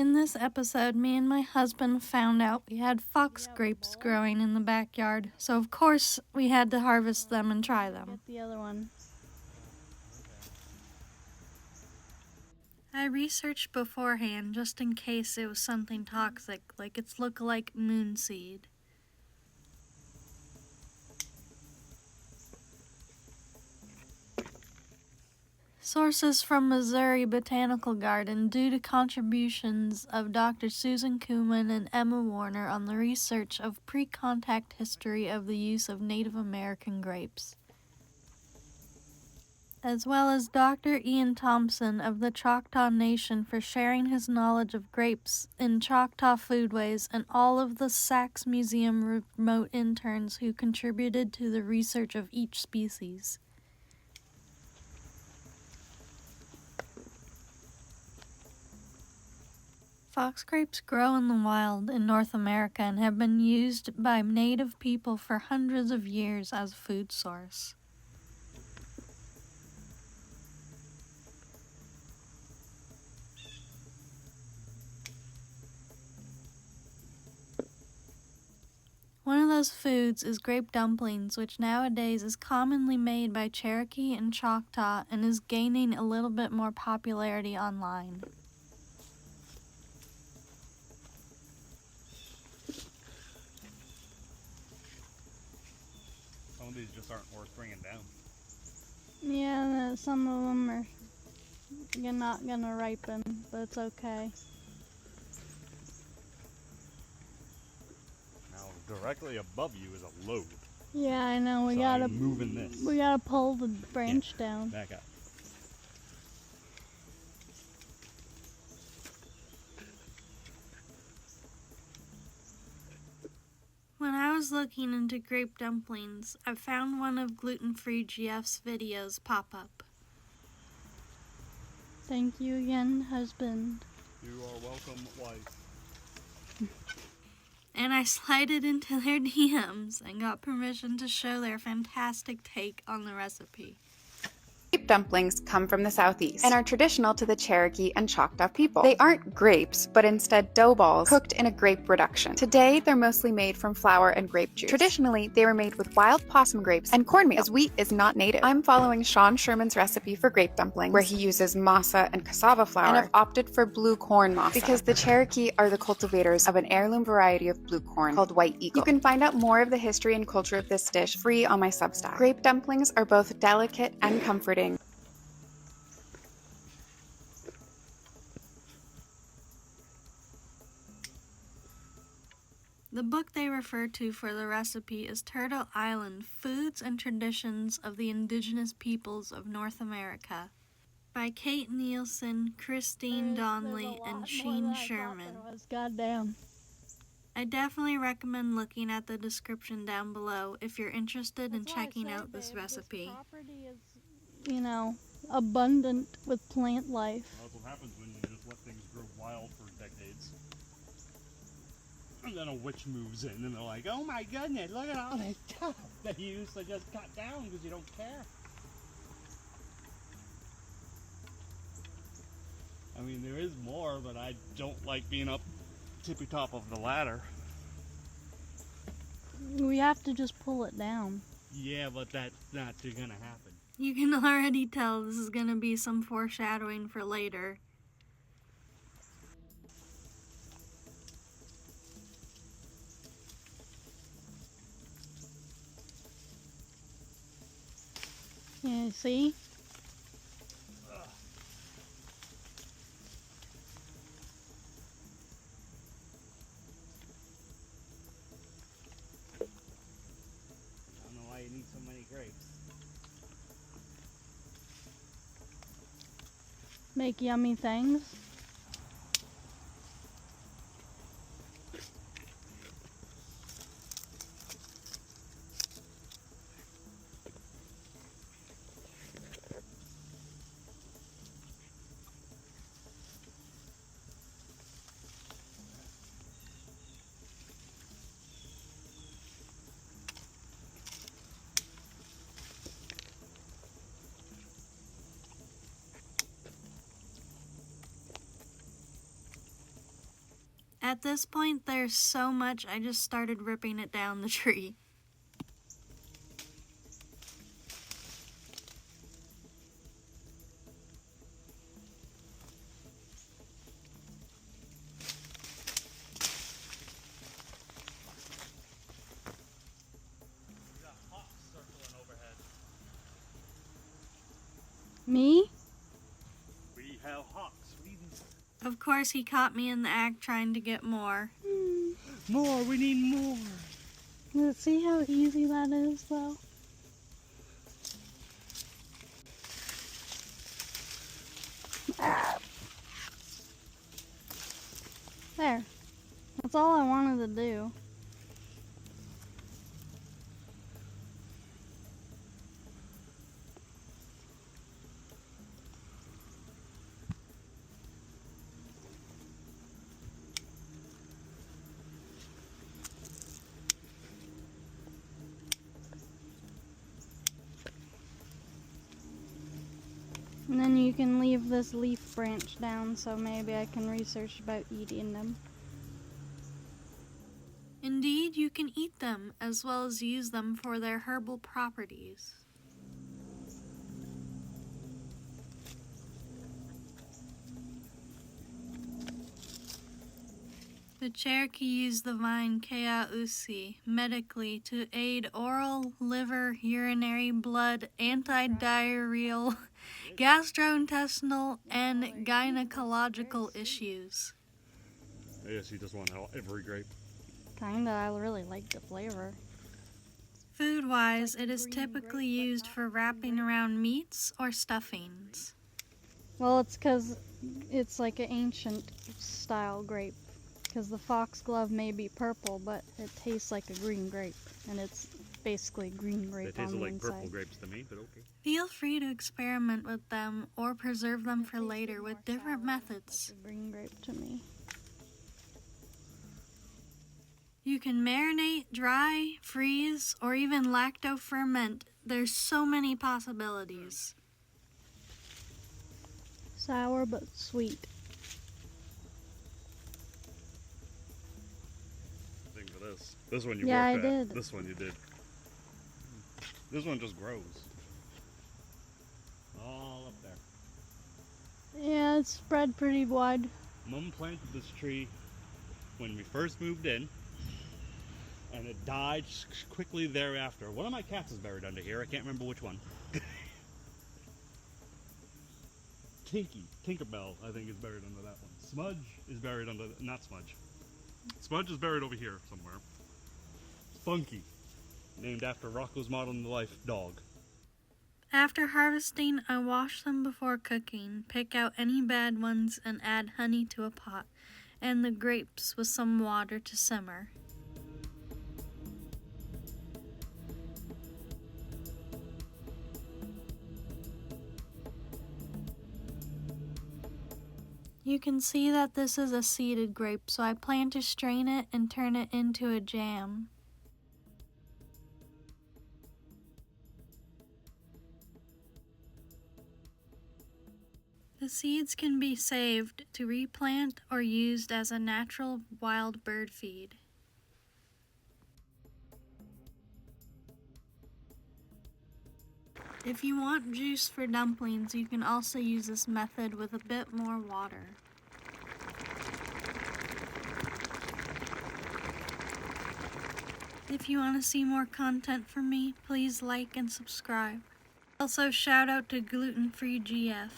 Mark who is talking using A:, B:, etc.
A: In this episode, me and my husband found out we had fox grapes growing in the backyard, so of course we had to harvest them and try them.
B: Get the other one.
A: I researched beforehand just in case it was something toxic, like its look-alike moonseed. Sources from Missouri Botanical Garden due to contributions of Dr. Susan Kuhlman and Emma Warner on the research of pre-contact history of the use of Native American grapes, as well as Dr. Ian Thompson of the Choctaw Nation for sharing his knowledge of grapes in Choctaw foodways, and all of the Sachs Museum remote interns who contributed to the research of each species. Fox grapes grow in the wild in North America and have been used by native people for hundreds of years as a food source. One of those foods is grape dumplings, which nowadays is commonly made by Cherokee and Choctaw and is gaining a little bit more popularity online.
C: Some of these just aren't worth bringing down.
B: Yeah, some of them are not gonna ripen, but it's okay.
C: Now, directly above you is a load.
B: Yeah, I know. We
C: So
B: gotta
C: I'm moving this.
B: We gotta pull the branch down.
C: Back up.
A: When I was looking into grape dumplings, I found one of Gluten-Free GF's videos pop up.
B: Thank you again, husband.
C: You are welcome, wife.
A: And I slided into their DMs and got permission to show their fantastic take on the recipe.
D: Grape dumplings come from the southeast and are traditional to the Cherokee and Choctaw people. They aren't grapes, but instead dough balls cooked in a grape reduction. Today, they're mostly made from flour and grape juice. Traditionally, they were made with wild possum grapes and cornmeal, as wheat is not native. I'm following Sean Sherman's recipe for grape dumplings, where he uses masa and cassava flour, and I've opted for blue corn masa because the Cherokee are the cultivators of an heirloom variety of blue corn called White Eagle. You can find out more of the history and culture of this dish free on my Substack. Grape dumplings are both delicate and comforting.
A: The book they refer to for the recipe is Turtle Island: Foods and Traditions of the Indigenous Peoples of North America by Kate Nielsen, Christine Donnelly, and Sheen Sherman.
B: Goddamn.
A: I definitely recommend looking at the description down below if you're interested in checking out this recipe.
B: This property is, abundant with plant life.
C: That's what happens when you just let things grow wild for decades. And then a witch moves in and they're like, oh my goodness, look at all this stuff that you used to just cut down because you don't care. I mean, there is more, but I don't like being up tippy top of the ladder.
B: We have to just pull it down.
C: Yeah, but that's not gonna happen.
A: You can already tell this is going to be some foreshadowing for later.
B: Yeah, see?
C: I don't know why you need so many grapes.
B: Make yummy things.
A: At this point, there's so much, I just started ripping it down the tree.
C: We got hawks circling overhead.
B: Me?
C: We have hawks.
A: Of course, he caught me in the act trying to get more.
C: More, we need more.
B: Let's see how easy that is, though. There. That's all I wanted to do. And then you can leave this leaf branch down so maybe I can research about eating them.
A: Indeed, you can eat them, as well as use them for their herbal properties. The Cherokee used the vine Keausi medically to aid oral, liver, urinary, blood, anti-diarrheal, gastrointestinal, and gynecological issues.
C: Yes, you just want every grape.
B: Kinda, I really like the flavor.
A: Food-wise, it is typically used for wrapping around meats or stuffings.
B: Well, it's because it's like an ancient style grape. Because the foxglove may be purple, but it tastes like a green grape. And it's basically green grape
C: They
B: on
C: tasted
B: the
C: like
B: inside.
C: purple grapes to me, but okay.
A: Feel free to experiment with them or preserve them for later with different methods.
B: Like a green grape to me.
A: You can marinate, dry, freeze, or even lacto-ferment. There's so many possibilities.
B: Sour but sweet.
C: Think of this. This one you
B: Yeah,
C: worked
B: I
C: at.
B: did.
C: This one you did. This one just grows. All up there.
B: Yeah, it's spread pretty wide.
C: Mom planted this tree when we first moved in, and it died quickly thereafter. One of my cats is buried under here. I can't remember which one. Tinkerbell, I think, is buried under that one. Smudge is buried under, not Smudge. Smudge is buried over here somewhere. Funky, named after Rocco's Model in the Life dog.
A: After harvesting, I wash them before cooking, pick out any bad ones, and add honey to a pot, and the grapes with some water to simmer. You can see that this is a seeded grape, so I plan to strain it and turn it into a jam. The seeds can be saved to replant or used as a natural wild bird feed. If you want juice for dumplings, you can also use this method with a bit more water. If you want to see more content from me, please like and subscribe. Also, shout out to Gluten Free GF.